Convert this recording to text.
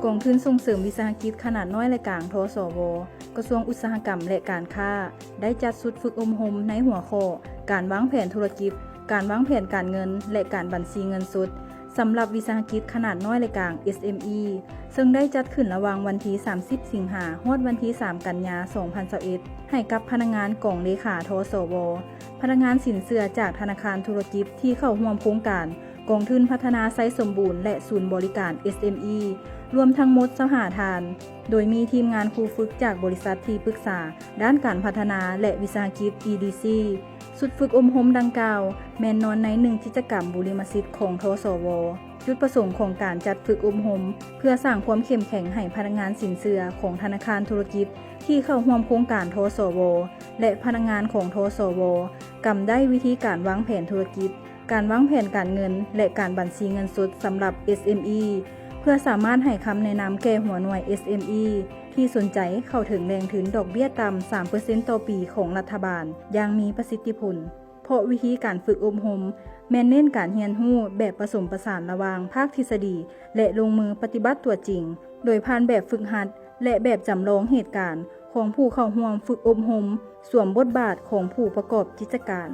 กองทุนส่งเสริมวิสาหกิจขนาดน้อยและกลางทสว.กระทรวงอุตสาหกรรมและการค้าได้จัดสุดฝึกอบรมในหัวข้อการวางแผนธุรกิจการวางแผนการเงินและการบัญชีเงินสดสำหรับวิสาหกิจขนาดน้อยและกลาง SME ซึ่งได้จัดขึ้นระหว่างวันที่30 สิงหาคม ฮอดวันที่3 กันยายน 2021ให้กับพนักงานกองเลขาทสว.พนักงานสินเชื่อจากธนาคารธุรกิจที่เข้าร่วมโครงการกองทุนพัฒนาไซต์สมบูรณ์และศูนย์บริการ SME รวมทั้งหมด25ท่านโดยมีทีมงานครูฝึกจากบริษัทที่ปรึกษาด้านการพัฒนาและวิสาหกิจ EDC สุดฝึกอบรมดังกล่าวแม่นนอนใน1กิจกรรมบุริมสิทธิ์ของทสว.จุดประสงค์ของการจัดฝึกอบรมเพื่อสร้างความเข้มแข็งให้พนักงานสินเชื่อของธนาคารธุรกิจที่เข้าร่วมโครงการทสว.และพนักงานของทสว.กำได้วิธีการวางแผนธุรกิจการวางแผนการเงินและการบัญชีเงินสดสำหรับ SME เพื่อสามารถให้คำแนะนำแก่หัวหน่วย SME ที่สนใจเข้าถึงแรงทุนดอกเบี้ยต่ำ 3% ต่อปีของรัฐบาลอย่างมีประสิทธิผลเพราะวิธีการฝึกอบรมแม่นเน้นการเรียนรู้แบบผสมผสานระหว่างภาคทฤษฎีและลงมือปฏิบัติตัวจริงโดยผ่านแบบฝึกหัดและแบบจำลองเหตุการณ์ของผู้เข้าร่วมฝึกอบรมสวมบทบาทของผู้ประกอบกิจการ